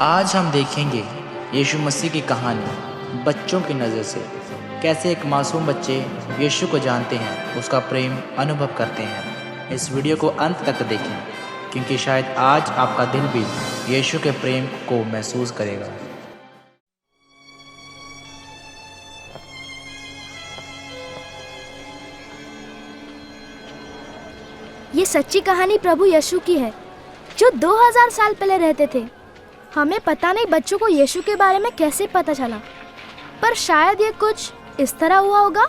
आज हम देखेंगे यीशु मसीह की कहानी बच्चों की नज़र से। कैसे एक मासूम बच्चे यीशु को जानते हैं, उसका प्रेम अनुभव करते हैं। इस वीडियो को अंत तक देखें, क्योंकि शायद आज आपका दिल भी यीशु के प्रेम को महसूस करेगा। ये सच्ची कहानी प्रभु यीशु की है, जो 2000 साल पहले रहते थे। हमें पता नहीं बच्चों को यीशु के बारे में कैसे पता चला, पर शायद ये कुछ इस तरह हुआ होगा।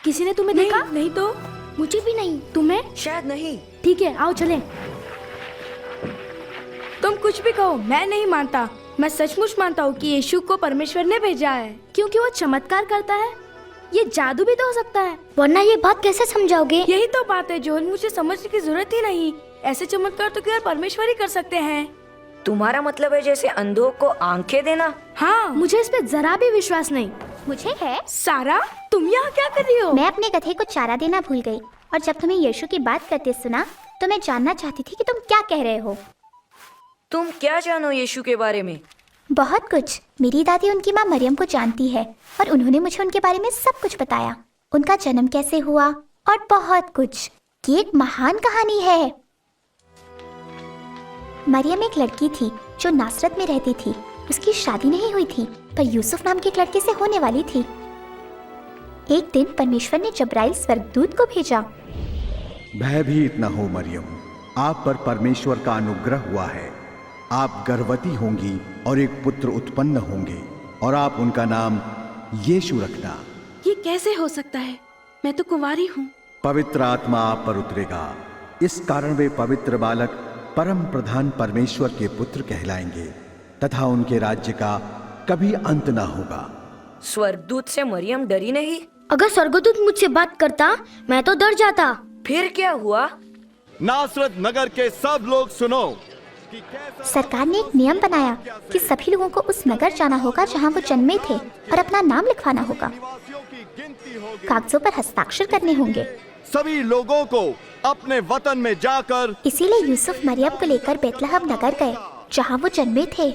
किसी ने तुम्हें देखा? नहीं तो। मुझे भी नहीं। तुम्हें? शायद नहीं। ठीक है, आओ चलें। तुम कुछ भी कहो, मैं नहीं मानता। मैं सचमुच मानता हूँ कि यीशु को परमेश्वर ने भेजा है, क्योंकि वो चमत्कार करता है। ये जादू भी तो हो सकता है, वरना ये बात कैसे समझाओगे? यही तो बात है जोल, मुझे समझने की जरूरत ही नहीं। ऐसे चमत्कार तो केवल परमेश्वर ही कर सकते हैं। तुम्हारा मतलब है जैसे अंधों को आंखें देना? हाँ। मुझे इस पे जरा भी विश्वास नहीं। मुझे है। सारा, तुम यहाँ क्या कर रही हो? मैं अपने गधे को चारा देना भूल गई, और जब तुम्हें यीशु की बात करते सुना तो मैं जानना चाहती थी कि तुम क्या कह रहे हो। तुम क्या जानो यीशु के बारे में? बहुत कुछ। मेरी दादी उनकी माँ मरियम को जानती है, और उन्होंने मुझे उनके बारे में सब कुछ बताया। उनका जन्म कैसे हुआ और बहुत कुछ। ये एक महान कहानी है। मरियम एक लड़की थी जो नासरत में रहती थी। उसकी शादी नहीं हुई थी, पर यूसुफ नाम के एक लड़के से होने वाली थी। एक दिन परमेश्वर ने जब्राइल स्वर्गदूत को भेजा। भयभीत न हो मरियम, आप पर परमेश्वर का अनुग्रह हुआ है। आप गर्भवती होंगी और एक पुत्र उत्पन्न होंगे, और आप उनका नाम यीशु रखना। ये कैसे हो सकता है? मैं तो कुंवारी हूँ। पवित्र आत्मा आप पर उतरेगा, इस कारण वे पवित्र बालक परम प्रधान परमेश्वर के पुत्र कहलाएंगे, तथा उनके राज्य का कभी अंत ना होगा। स्वर्गदूत से मरियम डरी नहीं? अगर स्वर्गदूत मुझसे बात करता मैं तो डर जाता। फिर क्या हुआ? नासरत नगर के सब लोग सुनो। सरकार ने एक नियम बनाया कि सभी लोगों को उस नगर जाना होगा जहां वो जन्मे थे, और अपना नाम लिखवाना होगा। कागजों पर हस्ताक्षर करने होंगे। सभी लोगों को अपने वतन में जाकर। इसीलिए यूसुफ मरियम को लेकर बेतलहम नगर गए, जहां वो जन्मे थे।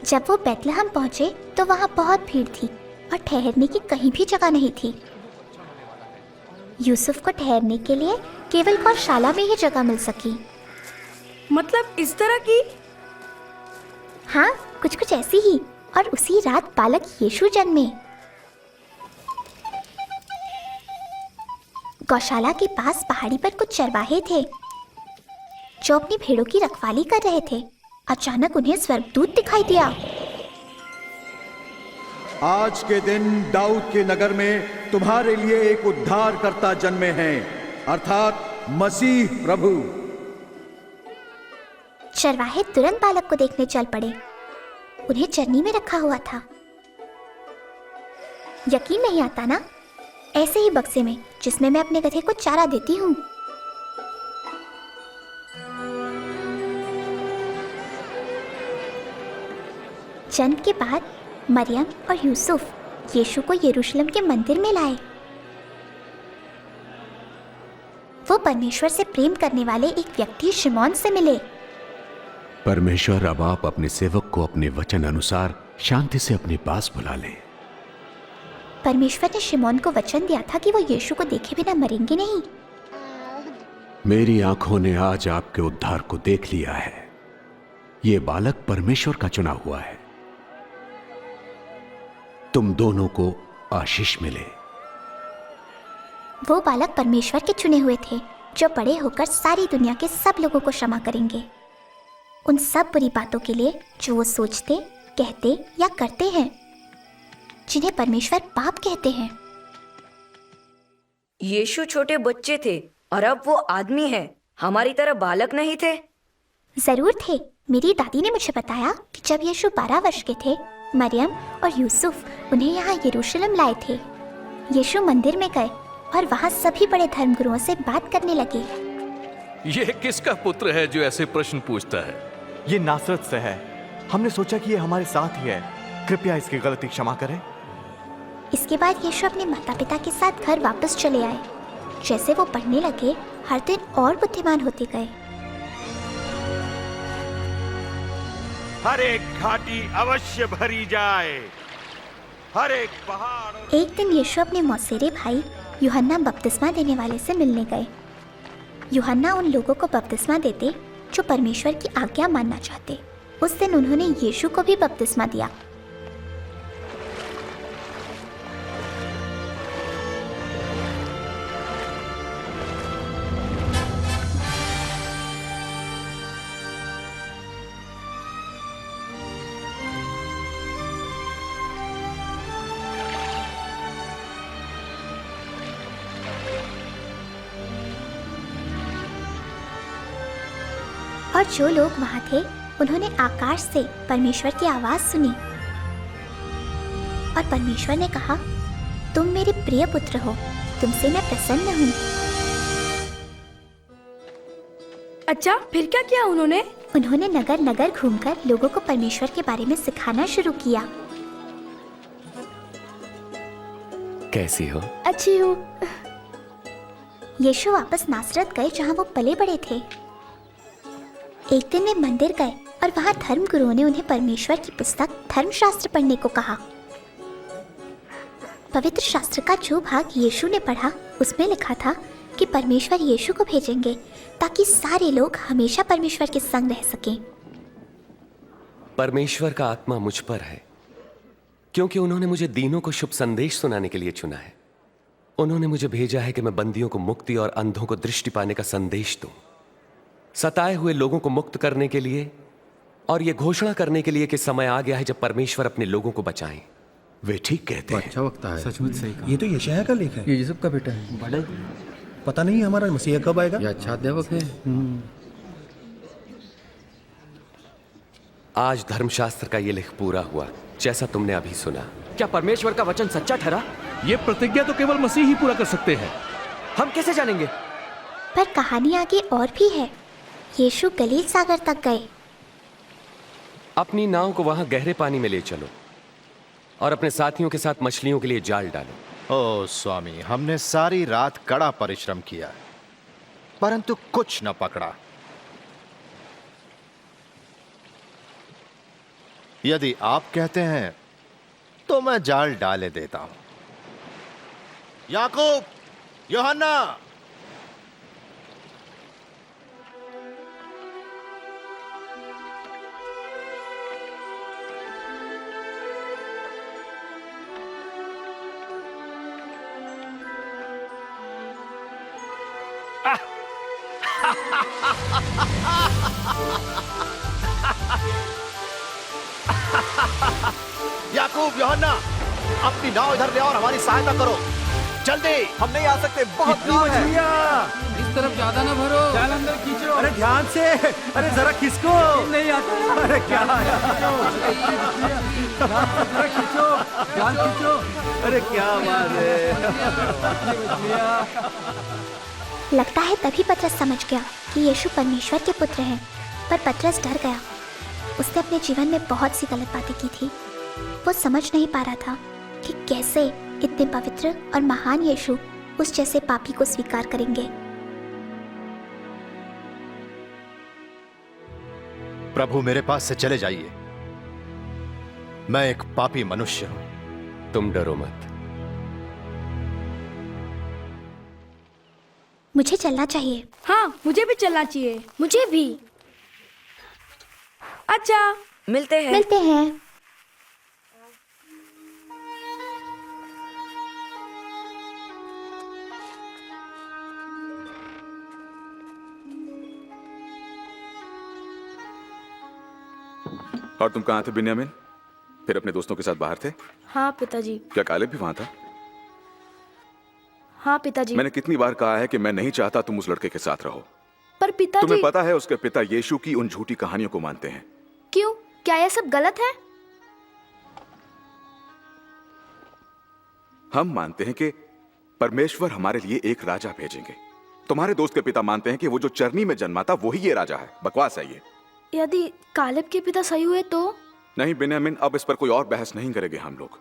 जब वो बेतलहम पहुंचे तो वहां बहुत भीड़ थी, और ठहरने की कहीं भी जगह नहीं थी। यूसुफ को ठहरने के लिए केवल गौशाला में ही जगह मिल सकी। मतलब इस तरह की? हाँ, कुछ कुछ ऐसी ही। और उसी रात बालक यीशु जन्मे। गौशाला के पास पहाड़ी पर कुछ चरवाहे थे जो अपनी भेड़ों की रखवाली कर रहे थे। अचानक उन्हें स्वर्गदूत दिखाई दिया। आज के दिन दाऊद के नगर में तुम्हारे लिए एक उद्धारकर्ता जन्मे हैं, अर्थात मसीह प्रभु। चरवाहे तुरंत बालक को देखने चल पड़े। उन्हें चरनी में रखा हुआ था। यकीन नहीं आता ना? ऐसे ही बक्से में जिसमें मैं अपने गधे को चारा देती हूँ। जन्म के बाद मरियम और यूसुफ यीशु को यरूशलेम के मंदिर में लाए। वो परमेश्वर से प्रेम करने वाले एक व्यक्ति शिमोन से मिले। परमेश्वर, अब आप अपने सेवक को अपने वचन अनुसार शांति से अपने पास बुला लें। परमेश्वर ने शिमोन को वचन दिया था कि वो यीशु को देखे बिना मरेंगे नहीं। मेरी आंखों ने आज आपके उद्धार को देख लिया है। ये बालक परमेश्वर का चुना हुआ है। तुम दोनों को आशीष मिले। वो बालक परमेश्वर के चुने हुए थे, जो बड़े होकर सारी दुनिया के सब लोगों को क्षमा करेंगे, उन सब बुरी बातों के लिए जो वो सोचते, कहते या करते हैं, जिन्हें परमेश्वर पाप कहते हैं। यीशु छोटे बच्चे थे और अब वो आदमी है। हमारी तरह बालक नहीं थे? जरूर थे। मेरी दादी ने मुझे बताया कि जब यीशु 12 वर्ष के थे, मरियम और यूसुफ उन्हें यहाँ यरूशलेम लाए थे। यीशु मंदिर में गए और वहाँ सभी बड़े धर्मगुरुओं से बात करने लगे। ये किसका पुत्र है जो ऐसे प्रश्न पूछता है? ये नासरत से है। हमने सोचा कि ये हमारे साथ ही है। कृपया इसकी गलती क्षमा करें। इसके बाद यीशु अपने माता पिता के साथ घर वापस चले आए। जैसे वो पढ़ने लगे, हर दिन और बुद्धिमान होते गए। हर एक घाटी अवश्य भरी जाए, हर एक पहाड़। एक दिन यीशु अपने मौसेरे भाई यूहन्ना बपतिस्मा देने वाले से मिलने गए। यूहन्ना उन लोगों को बपतिस्मा देते जो परमेश्वर की आज्ञा मानना चाहते। उस दिन उन्होंने यीशु को भी बपतिस्मा दिया। और जो लोग वहाँ थे उन्होंने आकाश से परमेश्वर की आवाज सुनी और परमेश्वर ने कहा, तुम मेरे प्रिय पुत्र हो, तुमसे मैं प्रसन्न हूँ। अच्छा, फिर क्या किया उन्होंने? उन्होंने नगर नगर घूमकर लोगों को परमेश्वर के बारे में सिखाना शुरू किया। कैसी हो? अच्छी हूँ। यीशु वापस नासरत गए जहाँ वो पले बड़े थे। एक दिन वे मंदिर गए और वहाँ धर्मगुरुओं ने उन्हें परमेश्वर की पुस्तक धर्मशास्त्र पढ़ने को कहा। पवित्र शास्त्र का जो भाग यीशु ने पढ़ा उसमें लिखा था कि परमेश्वर यीशु को भेजेंगे ताकि सारे लोग हमेशा परमेश्वर के संग रह सकें। परमेश्वर का आत्मा मुझ पर है क्योंकि उन्होंने मुझे दीनों को शुभ संदेश सुनाने के लिए चुना है। उन्होंने मुझे भेजा है कि मैं बंदियों को मुक्ति और अंधों को दृष्टि पाने का संदेश दूं, सताए हुए लोगों को मुक्त करने के लिए और ये घोषणा करने के लिए कि समय आ गया है जब परमेश्वर अपने लोगों को बचाएं। वे ठीक कहते हैं। अच्छा वक्त है। सचमुच सही कहा। ये तो यशायाह का लेख है। ये यूसुफ का बेटा है। बड़ा पता नहीं हमारा मसीहा कब आएगा। ये अच्छा अध्यापक है। आज धर्मशास्त्र का ये लेख पूरा हुआ जैसा तुमने अभी सुना। क्या परमेश्वर का वचन सच्चा ठहरा? ये प्रतिज्ञा तो केवल मसीह ही पूरा कर सकते हैं। हम कैसे जानेंगे? पर कहानी आगे और भी है। यीशु गलील सागर तक गए। अपनी नाव को वहां गहरे पानी में ले चलो और अपने साथियों के साथ मछलियों के लिए जाल डालो। ओ स्वामी, हमने सारी रात कड़ा परिश्रम किया परंतु कुछ न पकड़ा। यदि आप कहते हैं तो मैं जाल डाले देता हूं। याकूब, यूहन्ना, याकूब, यूहन्ना, अपनी नाव इधर ले और हमारी सहायता करो जल्दी। हम नहीं आ सकते, बहुत नाव है। इस तरफ ज्यादा ना भरो। जाल अंदर खींचो। अरे ध्यान से, अरे जरा खिसको। नहीं आता। अरे क्या जरा खींचो, जाल खींचो। अरे क्या बात है। लगता है तभी पतरस समझ गया कि यीशु परमेश्वर के पुत्र हैं। पर पतरस डर गया। उसने अपने जीवन में बहुत सी गलत बातें की थी। वो समझ नहीं पा रहा था कि कैसे इतने पवित्र और महान यीशु उस जैसे पापी को स्वीकार करेंगे। प्रभु, मेरे पास से चले जाइए, मैं एक पापी मनुष्य हूं। तुम डरो मत। मुझे चलना चाहिए। हाँ, मुझे भी चलना चाहिए। मुझे भी। अच्छा, मिलते हैं। मिलते हैं। और तुम कहाँ थे बिन्यामीन? फिर अपने दोस्तों के साथ बाहर थे? हाँ पिताजी। क्या कालेब भी वहां था? हाँ पिताजी। मैंने कितनी बार कहा है कि मैं नहीं चाहता तुम उस लड़के के साथ रहो। पर पिताजी। तुम्हें पता है उसके पिता यीशु की उन झूठी कहानियों को मानते हैं। क्यों? क्या यह सब गलत है? हम मानते हैं कि परमेश्वर हमारे लिए एक राजा भेजेंगे। तुम्हारे दोस्त के पिता मानते हैं कि वो जो चरनी में जन्मा था वही ये राजा है। बकवास है ये। यदि कालेब के पिता सही हुए तो? नहीं बिन्यामीन, अब इस पर कोई और बहस नहीं करेंगे हम लोग।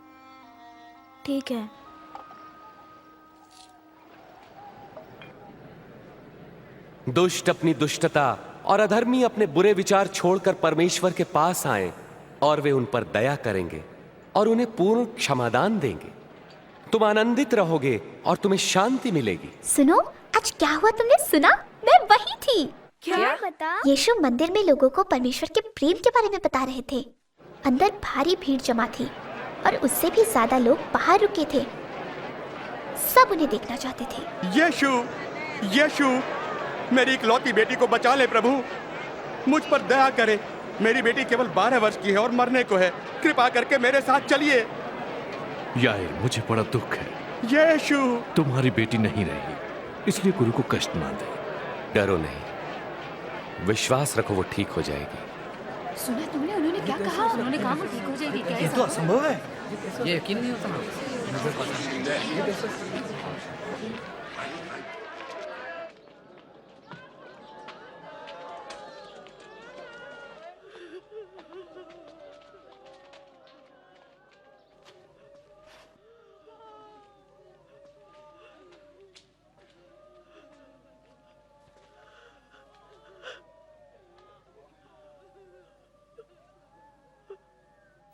ठीक है। दुष्ट अपनी दुष्टता और अधर्मी अपने बुरे विचार छोड़कर परमेश्वर के पास आए और वे उन पर दया करेंगे और उन्हें पूर्ण क्षमादान देंगे। तुम आनंदित रहोगे और तुम्हें शांति मिलेगी। सुनो, आज क्या हुआ तुमने सुना? मैं वही थी। क्या बता? यीशु मंदिर में लोगों को परमेश्वर के प्रेम के बारे में बता रहे थे। अंदर भारी भीड़ जमा थी और उससे भी ज्यादा लोग बाहर रुके थे। सब उन्हें देखना चाहते थे। यीशु, यीशु, मेरी इकलौती बेटी को बचा ले प्रभु, मुझ पर दया करे। मेरी बेटी केवल 12 वर्ष की है और मरने को है। कृपा करके मेरे साथ चलिए। यार, मुझे बड़ा दुख है। यीशु, तुम्हारी बेटी नहीं रही, इसलिए गुरु को कष्ट ना दे। डरो नहीं, विश्वास रखो, वो ठीक हो जाएगी। सुना तुमने उन्होंने क्या कहा? उन्होंने कहा वो ठीक हो जाएगी। क्या ये तो असंभव है। ये यकीन नहीं होता।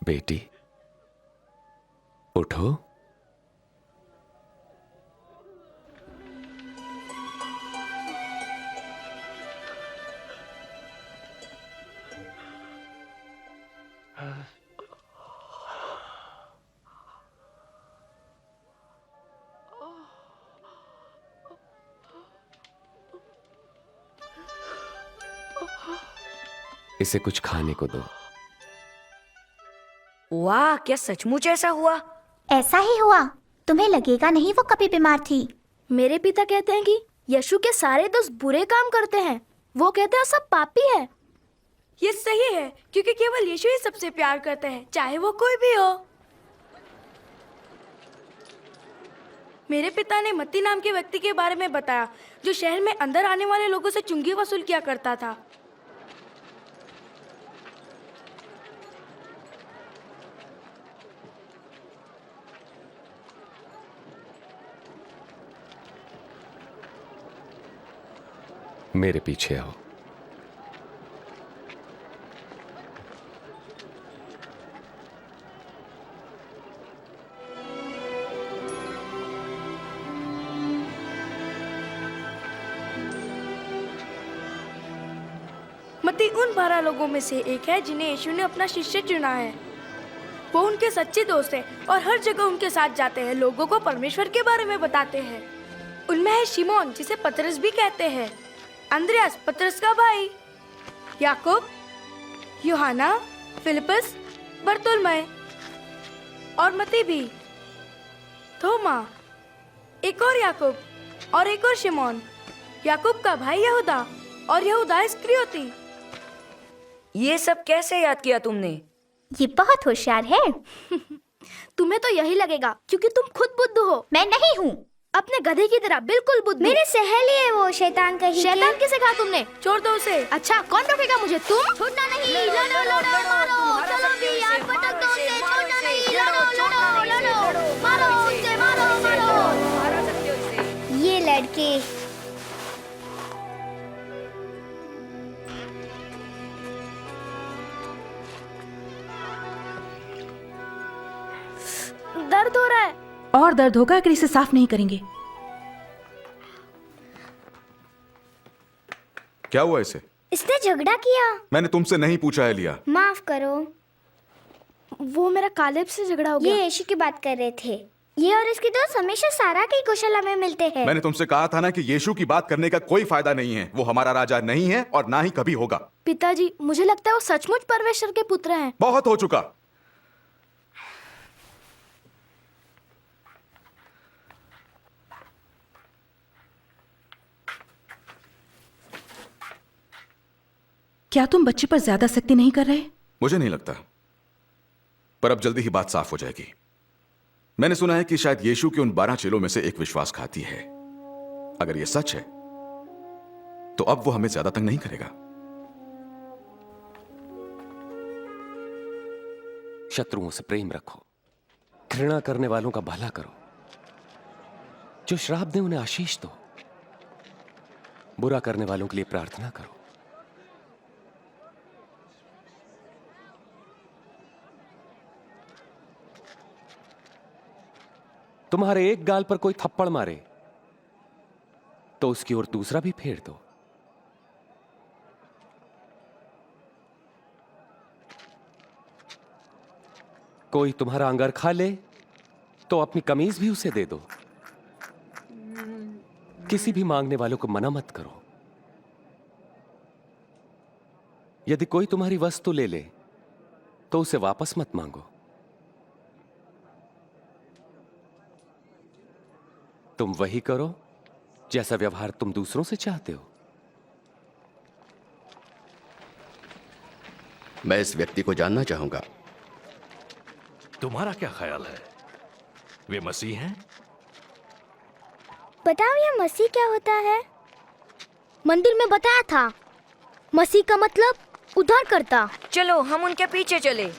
बेटी, उठो। इसे कुछ खाने को दो। वाह, क्या सचमुच ऐसा हुआ? ऐसा ही हुआ। तुम्हें लगेगा नहीं वो कभी बीमार थी। मेरे पिता कहते हैं कि यीशु के सारे दोस्त बुरे काम करते हैं। वो कहते हैं सब पापी है। ये सही है, क्योंकि केवल यीशु ही सबसे प्यार करते हैं, चाहे वो कोई भी हो। मेरे पिता ने मत्ती नाम के व्यक्ति के बारे में बताया, जो शहर में अंदर आने वाले लोगों से चुंगी वसूल किया करता था। मेरे पीछे आओ। मत्ती उन 12 लोगों में से एक है जिन्हें यीशु ने अपना शिष्य चुना है। वो उनके सच्चे दोस्त हैं और हर जगह उनके साथ जाते हैं, लोगों को परमेश्वर के बारे में बताते हैं। उनमें है शिमोन, जिसे पतरस भी कहते हैं, अंद्रयास पतरस का भाई, याकूब, यूहन्ना, फिलिपस, बरतुल्मै और मत्ती भी, थोमा, एक और याकूब और एक और शिमोन, याकूब का भाई यहूदा और यहूदा इस्करियोती। ये सब कैसे याद किया तुमने? ये बहुत होशियार है। तुम्हें तो यही लगेगा क्योंकि तुम खुद बुद्धू हो। मैं नहीं हूँ। अपने गधे की तरह बिल्कुल बुद्धू। मेरे सहेली है वो, शैतान कहीं की। शैतान किसे कहा तुमने? छोड़ दो उसे। अच्छा, कौन रोकेगा मुझे? तुम? छोड़ना नहीं, लड़ो लड़ो मारो, चलो भी यार, पटक दो उसे, छोड़ना नहीं, लड़ो लड़ो लड़ो, मारो उसे, मारो मारो। ये लड़के दर्द हो रहा है। और दर्द होगा अगर इसे साफ नहीं करेंगे। क्या हुआ इसे? इसने झगड़ा किया। मैंने तुमसे नहीं पूछा है लिया। माफ करो। वो मेरा कालेब से झगड़ा हो गया। ये यीशु की बात कर रहे थे। ये और इसके दोस्त हमेशा सारा की गौशाला में मिलते हैं। मैंने तुमसे कहा था ना कि यीशु की बात करने का कोई फायदा नहीं है। वो हमारा राजा नहीं है और ना ही कभी होगा। पिताजी, मुझे लगता है वो सचमुच परमेश्वर के पुत्र हैं। बहुत हो चुका। क्या तुम बच्चे पर ज्यादा सख्ती नहीं कर रहे? मुझे नहीं लगता, पर अब जल्दी ही बात साफ हो जाएगी। मैंने सुना है कि शायद यीशु के उन 12 चेलों में से एक विश्वासघाती है। अगर यह सच है तो अब वो हमें ज्यादा तंग नहीं करेगा। शत्रुओं से प्रेम रखो, घृणा करने वालों का भला करो, जो श्राप दे उन्हें आशीष दो, बुरा करने वालों के लिए प्रार्थना करो। तुम्हारे एक गाल पर कोई थप्पड़ मारे तो उसकी ओर दूसरा भी फेर दो। कोई तुम्हारा अंगर खा ले तो अपनी कमीज भी उसे दे दो। किसी भी मांगने वालों को मना मत करो। यदि कोई तुम्हारी वस्तु ले ले तो उसे वापस मत मांगो। तुम वही करो जैसा व्यवहार तुम दूसरों से चाहते हो। मैं इस व्यक्ति को जानना चाहूंगा। तुम्हारा क्या ख्याल है, वे मसीह हैं? बताओ ये मसीह क्या होता है? मंदिर में बताया था, मसीह का मतलब उद्धार करता। चलो हम उनके पीछे चले।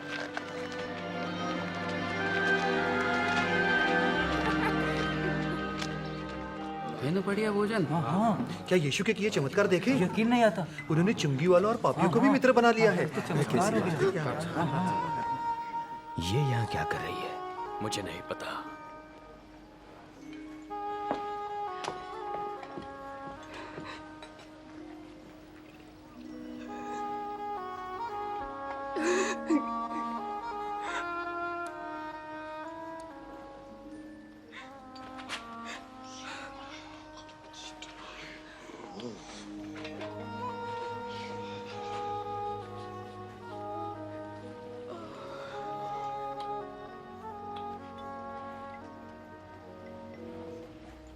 बढ़िया भोजन। हाँ, क्या यीशु के किए चमत्कार देखे? यकीन नहीं आता। उन्होंने चुंगी वालों और पापियों को भी मित्र बना लिया है। ये यहाँ क्या कर रही है मुझे नहीं पता।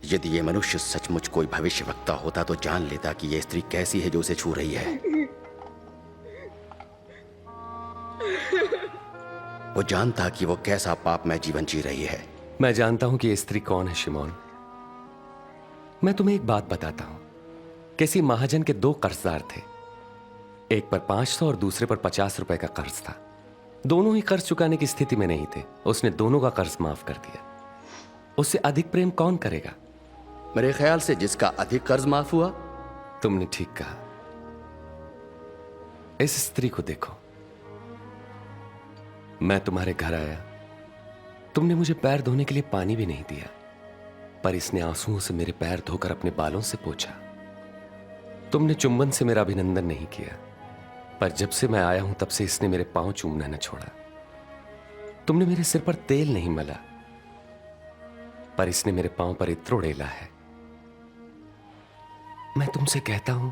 यदि ये मनुष्य सचमुच कोई भविष्यवक्ता होता तो जान लेता कि यह स्त्री कैसी है जो उसे छू रही है। वो जानता कि वो कैसा पापमय जीवन जी रही है। मैं जानता हूं कि ये स्त्री कौन है शिमोन। मैं तुम्हें एक बात बताता हूं। किसी महाजन के 2 कर्जदार थे, एक पर 500 और दूसरे पर 50 रुपए का कर्ज था। दोनों ही कर्ज चुकाने की स्थिति में नहीं थे। उसने दोनों का कर्ज माफ कर दिया। उससे अधिक प्रेम कौन करेगा? मेरे ख्याल से जिसका अधिक कर्ज माफ हुआ। तुमने ठीक कहा। इस स्त्री को देखो। मैं तुम्हारे घर आया, तुमने मुझे पैर धोने के लिए पानी भी नहीं दिया, पर इसने आंसुओं से मेरे पैर धोकर अपने बालों से पोंछा। तुमने चुंबन से मेरा अभिनंदन नहीं किया, पर जब से मैं आया हूं तब से इसने मेरे पांव चूमना न छोड़ा। तुमने मेरे सिर पर तेल नहीं मला, पर इसने मेरे पांव पर इत्र उड़ेला है। मैं तुमसे कहता हूं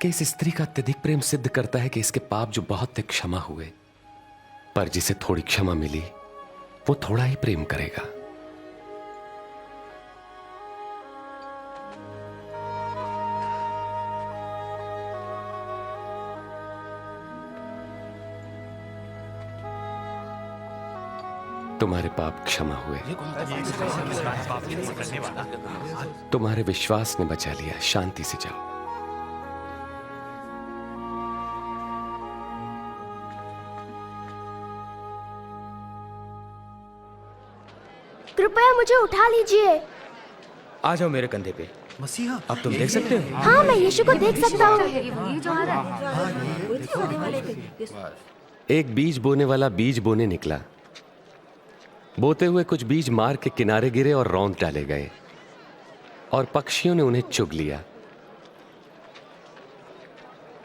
कि इस स्त्री का अत्यधिक प्रेम सिद्ध करता है कि इसके पाप जो बहुत थे क्षमा हुए, पर जिसे थोड़ी क्षमा मिली वो थोड़ा ही प्रेम करेगा। तुम्हारे पाप क्षमा हुए। तुम्हारे विश्वास ने बचा लिया। शांति से जाओ। कृपया मुझे उठा लीजिए। आ जाओ मेरे कंधे पे। मसीहा, अब तुम देख सकते हो? हाँ, मैं यीशु को देख सकता हूँ। एक बीज बोने वाला बीज बोने निकला। बोते हुए कुछ बीज मार्ग के किनारे गिरे और रौंद डाले गए, और पक्षियों ने उन्हें चुग लिया।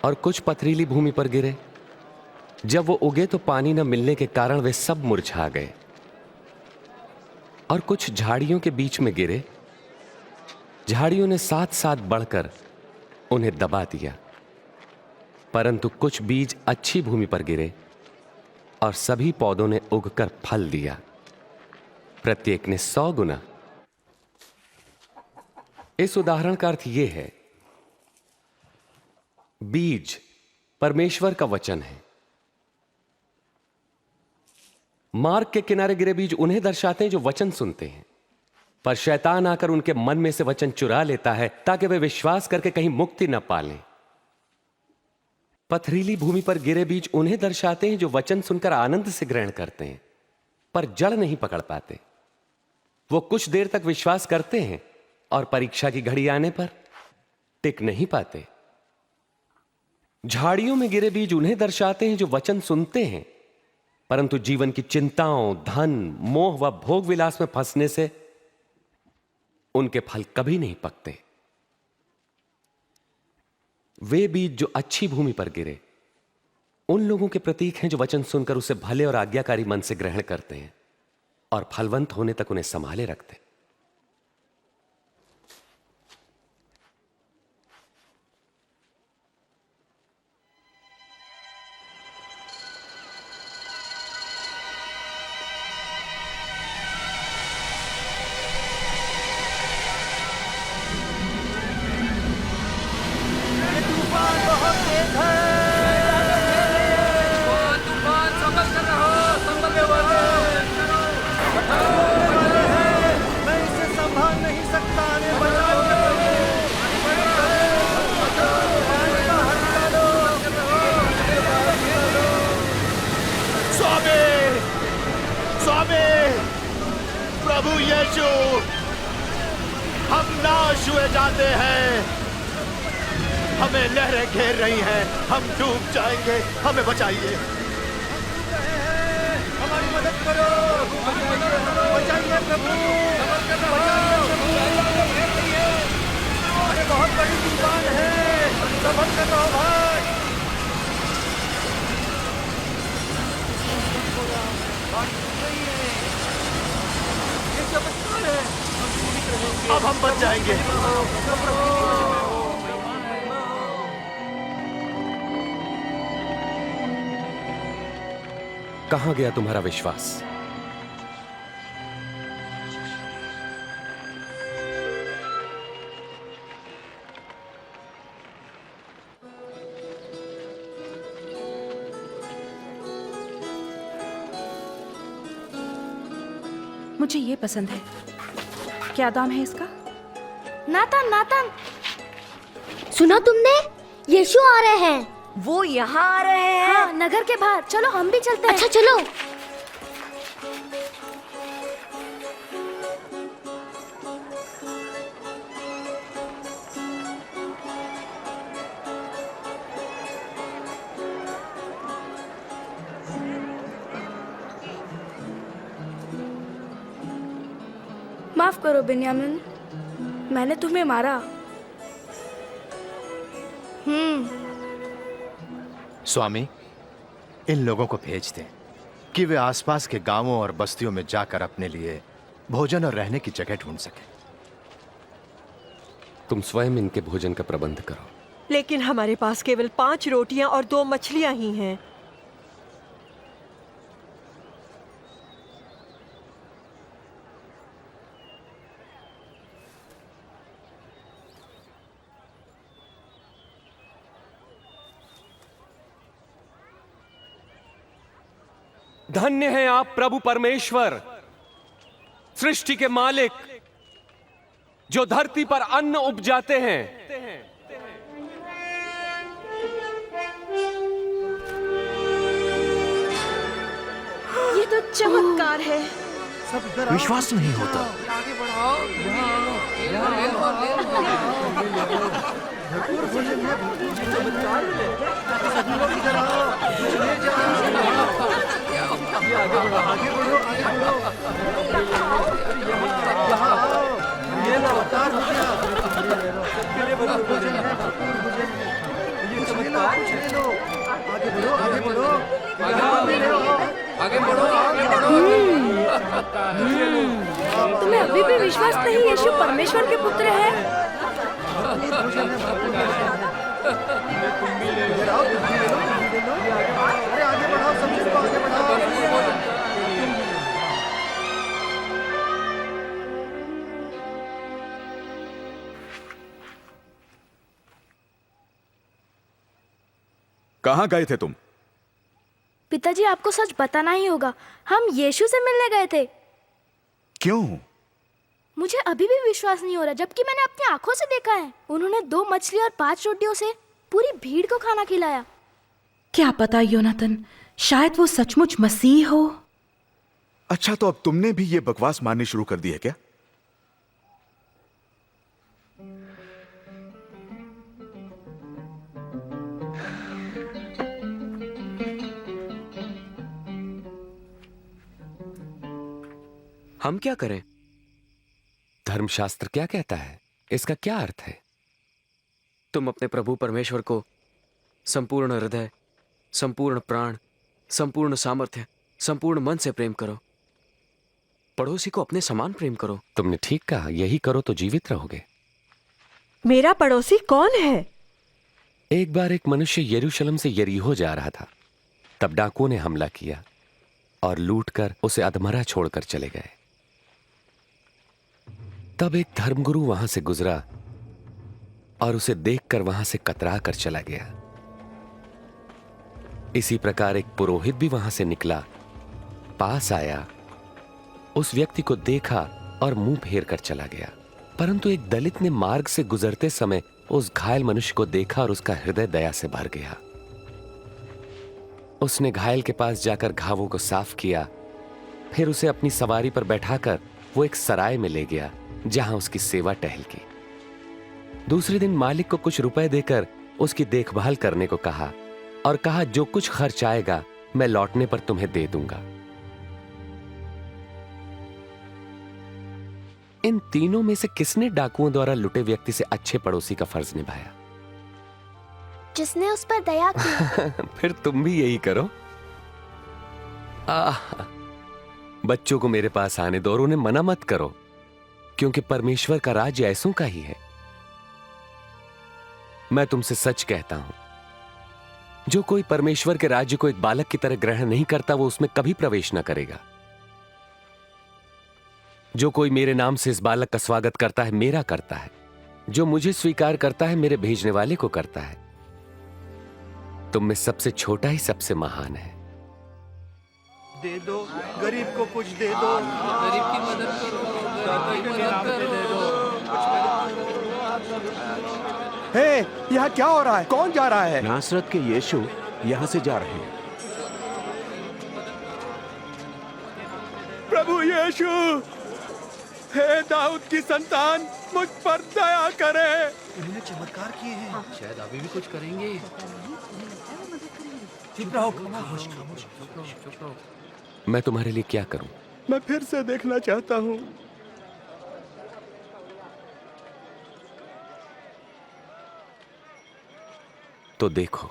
और कुछ पथरीली भूमि पर गिरे। जब वो उगे तो पानी न मिलने के कारण वे सब मुरझा गए। और कुछ झाड़ियों के बीच में गिरे। झाड़ियों ने साथ साथ बढ़कर उन्हें दबा दिया। परंतु कुछ बीज अच्छी भूमि पर गिरे और सभी पौधों ने उगकर फल दिया, प्रत्येक ने 100 गुना। इस उदाहरण का अर्थ यह है, बीज परमेश्वर का वचन है। मार्ग के किनारे गिरे बीज उन्हें दर्शाते हैं जो वचन सुनते हैं, पर शैतान आकर उनके मन में से वचन चुरा लेता है ताकि वे विश्वास करके कहीं मुक्ति न पालें। पथरीली भूमि पर गिरे बीज उन्हें दर्शाते हैं जो वचन सुनकर आनंद से ग्रहण करते हैं, पर जड़ नहीं पकड़ पाते। वो कुछ देर तक विश्वास करते हैं और परीक्षा की घड़ी आने पर टिक नहीं पाते। झाड़ियों में गिरे बीज उन्हें दर्शाते हैं जो वचन सुनते हैं, परंतु जीवन की चिंताओं, धन, मोह व भोग विलास में फंसने से उनके फल कभी नहीं पकते। वे बीज जो अच्छी भूमि पर गिरे उन लोगों के प्रतीक हैं जो वचन सुनकर उसे भले और आज्ञाकारी मन से ग्रहण करते हैं और फलवंत होने तक उन्हें संभाले रखते हैं। प्रभु यीशु, हम नाश हुए जाते हैं, हमें लहरें घेर रही हैं, हम डूब जाएंगे, हमें बचाइए, हमारी मदद करो, बचाइए प्रभु, अरे बहुत बड़ी तूफान है, संभल कर रहो भाई। अब हम बच जाएंगे। कहां गया तुम्हारा विश्वास? मुझे ये पसंद है। क्या दाम है इसका? नातन, नातन, सुना तुमने? यीशु आ रहे हैं। वो यहाँ आ रहे हैं। हाँ, नगर के बाहर। चलो हम भी चलते हैं। अच्छा चलो। माफ करो बेन्यामिन, मैंने तुम्हें मारा। स्वामी, इन लोगों को भेज दें कि वे आसपास के गांवों और बस्तियों में जाकर अपने लिए भोजन और रहने की जगह ढूंढ सकें। तुम स्वयं इनके भोजन का प्रबंध करो। लेकिन हमारे पास केवल 5 रोटियां और 2 मछलियां ही हैं। धन्य हैं आप प्रभु परमेश्वर, सृष्टि के मालिक, जो धरती पर अन्न उपजाते हैं। ये तो चमत्कार है। विश्वास नहीं होता। आगे बढ़ाओ। भरपूर भोजन है, चमत्कार है। आगे बढ़ो, आगे बढ़ो, आगे बढ़ो। यहाँ आओ, ये अवतार हो गया। सबके लिए भरपूर भोजन है, भरपूर भोजन है। ये चमत्कार है। लो, आगे बढ़ो, आगे बढ़ो, आगे बढ़ो, आगे बढ़ो। तुम्हें अभी भी विश्वास नहीं यीशु परमेश्वर के पुत्र है? अरे आगे बढ़ाओ, सब चीज को आगे बढ़ाओ। कहां गए थे तुम? पिताजी, आपको सच बताना ही होगा, हम यीशु से मिलने गए थे। क्यों? मुझे अभी भी विश्वास नहीं हो रहा, जबकि मैंने अपनी आंखों से देखा है। उन्होंने 2 मछली और 5 रोटियों से पूरी भीड़ को खाना खिलाया। क्या पता योनाथन, शायद वो सचमुच मसीह हो। अच्छा, तो अब तुमने भी ये बकवास माननी शुरू कर दी है क्या? हम क्या करें? धर्मशास्त्र क्या कहता है? इसका क्या अर्थ है? तुम अपने प्रभु परमेश्वर को संपूर्ण हृदय, संपूर्ण प्राण, संपूर्ण सामर्थ्य, संपूर्ण मन से प्रेम करो। पड़ोसी को अपने समान प्रेम करो। तुमने ठीक कहा, यही करो तो जीवित रहोगे। मेरा पड़ोसी कौन है? एक बार एक मनुष्य यरूशलेम से यरीहो जा रहा था। तब डाकुओं ने हमला किया और लूटकर उसे अधमरा छोड़कर चले गए। तब एक धर्मगुरु वहां से गुजरा और उसे देखकर वहां से कतरा कर चला गया। इसी प्रकार एक पुरोहित भी वहां से निकला, पास आया, उस व्यक्ति को देखा और मुंह फेर कर चला गया। परंतु एक दलित ने मार्ग से गुजरते समय उस घायल मनुष्य को देखा और उसका हृदय दया से भर गया। उसने घायल के पास जाकर घावों को साफ किया, फिर उसे अपनी सवारी पर बैठाकर वो एक सराय में ले गया जहां उसकी सेवा टहल की। दूसरे दिन मालिक को कुछ रुपए देकर उसकी देखभाल करने को कहा और कहा, जो कुछ खर्च आएगा मैं लौटने पर तुम्हें दे दूंगा। इन तीनों में से किसने डाकुओं द्वारा लुटे व्यक्ति से अच्छे पड़ोसी का फर्ज निभाया? जिसने उस पर दया की। फिर तुम भी यही करो। बच्चों को मेरे पास आने दो और उन्हें मना मत करो, क्योंकि परमेश्वर का राज्य ऐसों का ही है। मैं तुमसे सच कहता हूं, जो कोई परमेश्वर के राज्य को एक बालक की तरह ग्रहण नहीं करता, वो उसमें कभी प्रवेश न करेगा। जो कोई मेरे नाम से इस बालक का स्वागत करता है, मेरा करता है। जो मुझे स्वीकार करता है, मेरे भेजने वाले को करता है। तुम में सबसे छोटा ही सबसे महान है। दे दो, गरीब को कुछ दे दो, गरीब की मदद करो, गरीब की मदद करो। हे, यहाँ क्या हो रहा है? कौन जा रहा है? नासरत के यीशु यहाँ से जा रहे हैं। प्रभु यीशु, हे दाऊद की संतान, मुझ पर दया करे। उन्होंने चमत्कार किए हैं। शायद अभी भी कुछ करेंगे। चुप रहो, खामोश, खामोश। चुप रहो। मैं तुम्हारे लिए क्या करूं? मैं फिर से देखना चाहता हूं। तो देखो,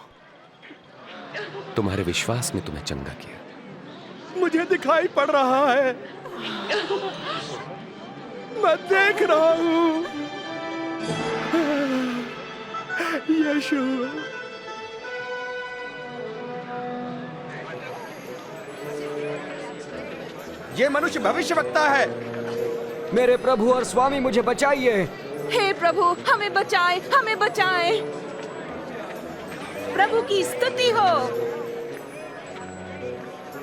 तुम्हारे विश्वास ने तुम्हें चंगा किया। मुझे दिखाई पड़ रहा है, मैं देख रहा हूं। यीशु, ये मनुष्य भविष्यवक्ता है। मेरे प्रभु और स्वामी, मुझे बचाइए। हे प्रभु, हमें बचाए, हमें बचाए। प्रभु की स्तुति हो।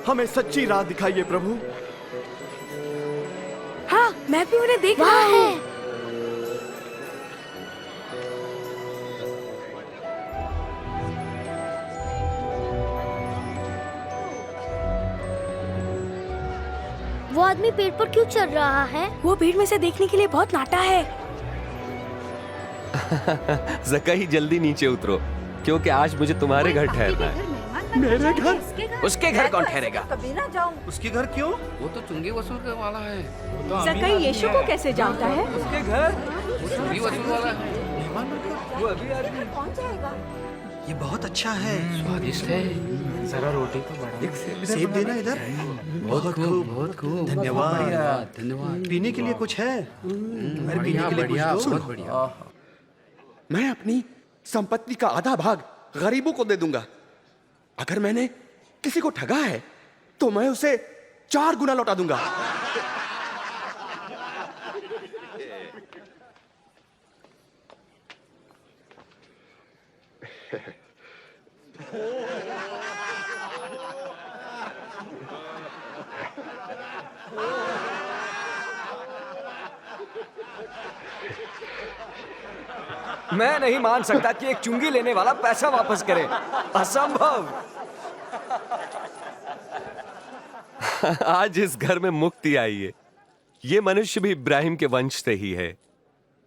हमें सच्ची राह दिखाइए प्रभु। हाँ, मैं भी उन्हें देख रहा हूँ। वो आदमी पेड़ पर क्यों चढ़ रहा है? वो पेड़ में से देखने के लिए बहुत नाटा है। ज़क्कई, जल्दी नीचे उतरो, क्योंकि आज मुझे तुम्हारे घर ठहरना है। मेरे घर? उसके घर कौन ठहरेगा? कभी ना जाऊं। उसके घर क्यों? वो तो चुंगी वसूल करने वाला है। ज़क्कई यीशु को कैसे जानता है? उसके घर चुंगी वसूल वाला है। वो अभी आदमी कौन जाएगा? ये बहुत अच्छा है, स्वादिष्ट है। जरा रोटी तो बढ़ा। सेब देना इधर। बहुत खूब, बहुत खूब। धन्यवाद, धन्यवाद। पीने के लिए कुछ है? अरे पीने के लिए कुछ दो। बहुत बढ़िया। मैं अपनी संपत्ति का आधा भाग गरीबों को दे दूंगा। अगर मैंने किसी को ठगा है तो मैं उसे 4 गुना लौटा दूंगा। मैं नहीं मान सकता कि एक चुंगी लेने वाला पैसा वापस करे। असंभव। आज इस घर में मुक्ति आई है। ये मनुष्य भी इब्राहिम के वंश से ही है।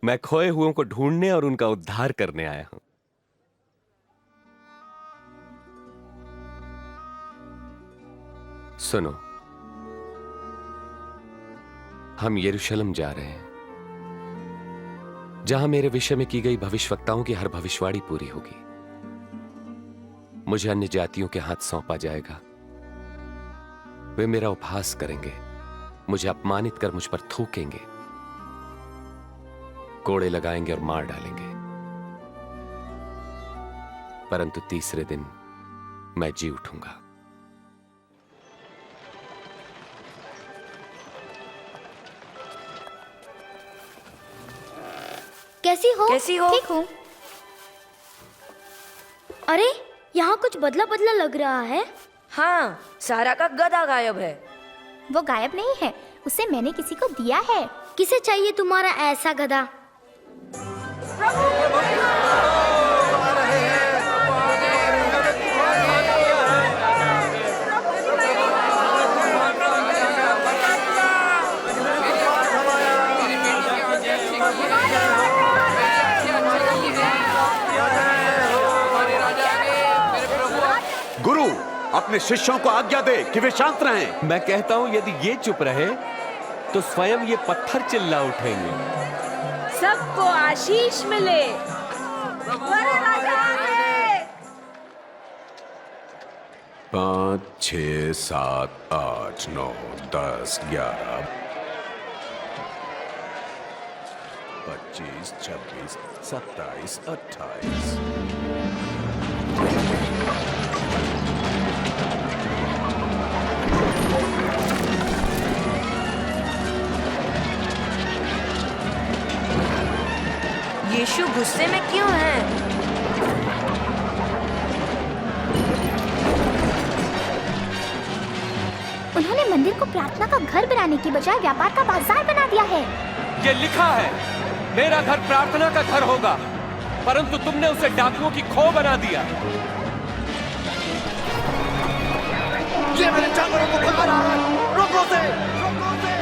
मैं खोए हुओं को ढूंढने और उनका उद्धार करने आया हूं। सुनो, हम यरूशलेम जा रहे हैं, जहां मेरे विषय में की गई भविष्यवक्ताओं की हर भविष्यवाणी पूरी होगी। मुझे अन्य जातियों के हाथ सौंपा जाएगा। वे मेरा उपहास करेंगे, मुझे अपमानित कर मुझ पर थूकेंगे, कोड़े लगाएंगे और मार डालेंगे। परंतु तीसरे दिन मैं जी उठूंगा। कैसी हो? कैसी हो? ठीक हूँ। अरे यहाँ कुछ बदला बदला लग रहा है। हाँ, सारा का गधा गायब है। वो गायब नहीं है, उसे मैंने किसी को दिया है। किसे चाहिए तुम्हारा ऐसा गधा? गुरु, अपने शिष्यों को आज्ञा दे कि वे शांत रहें। मैं कहता हूं, यदि ये चुप रहे तो स्वयं ये पत्थर चिल्ला उठेंगे। सबको आशीष मिले। बड़े राजा आए। 5, 6, 7, 8, 9, 10, 11, 25, 26, 27, 28। यीशु गुस्से में क्यों है? उन्होंने मंदिर को प्रार्थना का घर बनाने की बजाय व्यापार का बाजार बना दिया है। ये लिखा है, मेरा घर प्रार्थना का घर होगा, परंतु तुमने उसे डाकुओं की खो बना दिया। ये मेरे जानवरों को भगा रहा है। रोको उसे, रोको उसे।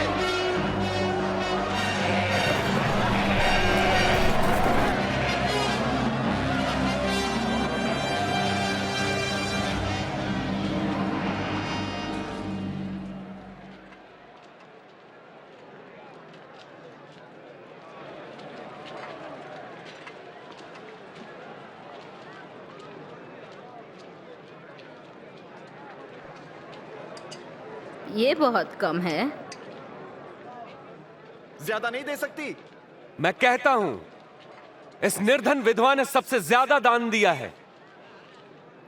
ये बहुत कम है। ज्यादा नहीं दे सकती। मैं कहता हूं, इस निर्धन विधवा ने सबसे ज्यादा दान दिया है,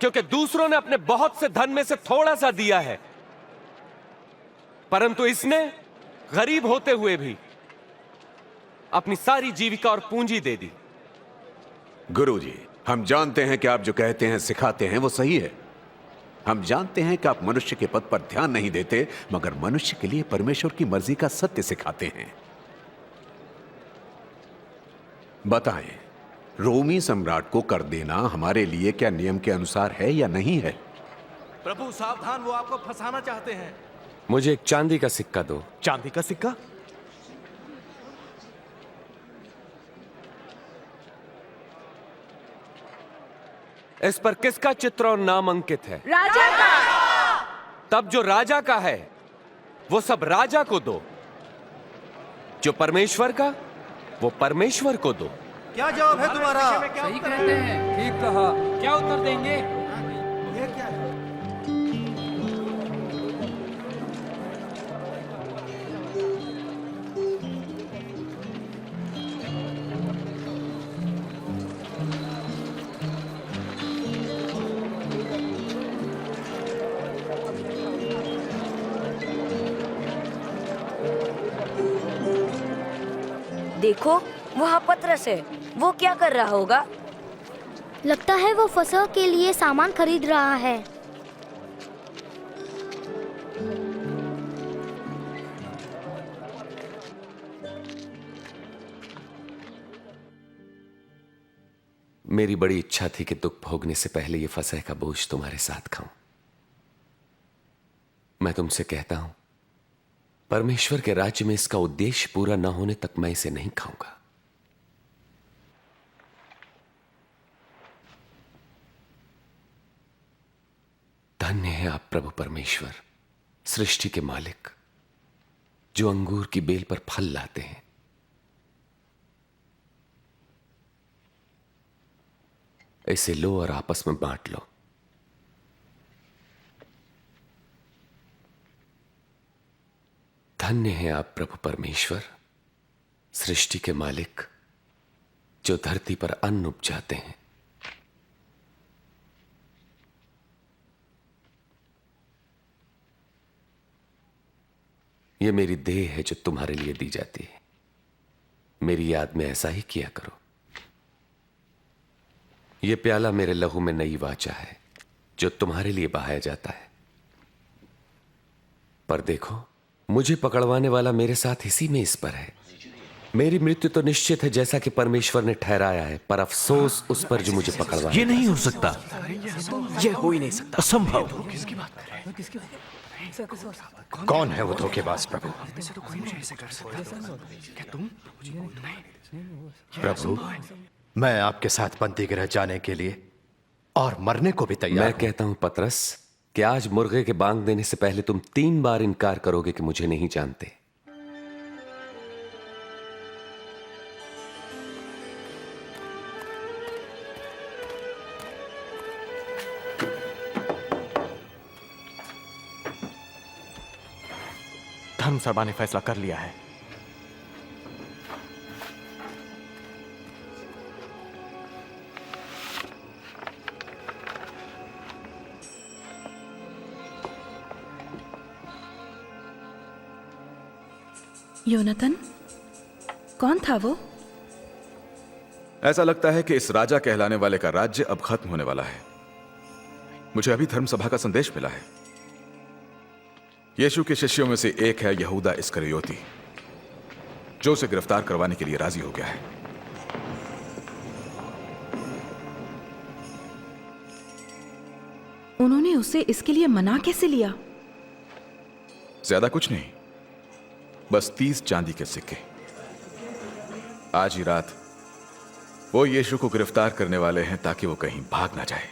क्योंकि दूसरों ने अपने बहुत से धन में से थोड़ा सा दिया है, परंतु इसने गरीब होते हुए भी अपनी सारी जीविका और पूंजी दे दी। गुरुजी, हम जानते हैं कि आप जो कहते हैं सिखाते हैं वो सही है। हम जानते हैं कि आप मनुष्य के पद पर ध्यान नहीं देते, मगर मनुष्य के लिए परमेश्वर की मर्जी का सत्य सिखाते हैं। बताएं, रोमी सम्राट को कर देना हमारे लिए क्या नियम के अनुसार है या नहीं है? प्रभु सावधान, वो आपको फंसाना चाहते हैं। मुझे एक चांदी का सिक्का दो। चांदी का सिक्का? इस पर किसका चित्र और नाम अंकित है? राजा का। तब जो राजा का है वो सब राजा को दो, जो परमेश्वर का वो परमेश्वर को दो। क्या जवाब है तुम्हारा? सही कहते हैं। ठीक कहा। क्या उत्तर देंगे? ये क्या है? देखो, वहाँ पतरस है। वो क्या कर रहा होगा? लगता है वो फसल के लिए सामान खरीद रहा है। मेरी बड़ी इच्छा थी कि दुख भोगने से पहले ये फसह का बोझ तुम्हारे साथ खाऊं। मैं तुमसे कहता हूं, परमेश्वर के राज्य में इसका उद्देश्य पूरा न होने तक मैं इसे नहीं खाऊंगा। धन्य है आप प्रभु परमेश्वर, सृष्टि के मालिक, जो अंगूर की बेल पर फल लाते हैं। इसे लो और आपस में बांट लो। धन्य है आप प्रभु परमेश्वर, सृष्टि के मालिक, जो धरती पर अन्न उपजाते हैं। यह मेरी देह है जो तुम्हारे लिए दी जाती है। मेरी याद में ऐसा ही किया करो। यह प्याला मेरे लहू में नई वाचा है जो तुम्हारे लिए बहाया जाता है। पर देखो, मुझे पकड़वाने वाला मेरे साथ इसी में इस पर है। मेरी मृत्यु तो निश्चित है जैसा कि परमेश्वर ने ठहराया है, पर अफसोस उस पर जो मुझे पकड़वाया। ये नहीं हो सकता, ये हो ही नहीं सकता, असंभव। कौन है वो धोखेबाज प्रभु? प्रभु, मैं आपके साथ बंदी गृह जाने के लिए और मरने को भी तैयार मैं कहता हूं पतरस कि आज मुर्गे के बांग देने से पहले तुम 3 बार इनकार करोगे कि मुझे नहीं जानते। धर्मसभा ने फैसला कर लिया है। योनातन, कौन था वो? ऐसा लगता है कि इस राजा कहलाने वाले का राज्य अब खत्म होने वाला है। मुझे अभी धर्मसभा का संदेश मिला है। यीशु के शिष्यों में से एक है यहूदा इस्करियोती, जो उसे गिरफ्तार करवाने के लिए राजी हो गया है। उन्होंने उसे इसके लिए मना कैसे लिया? ज्यादा कुछ नहीं, बस 30 चांदी के सिक्के। आज ही रात वो यीशु को गिरफ्तार करने वाले हैं ताकि वो कहीं भाग ना जाए।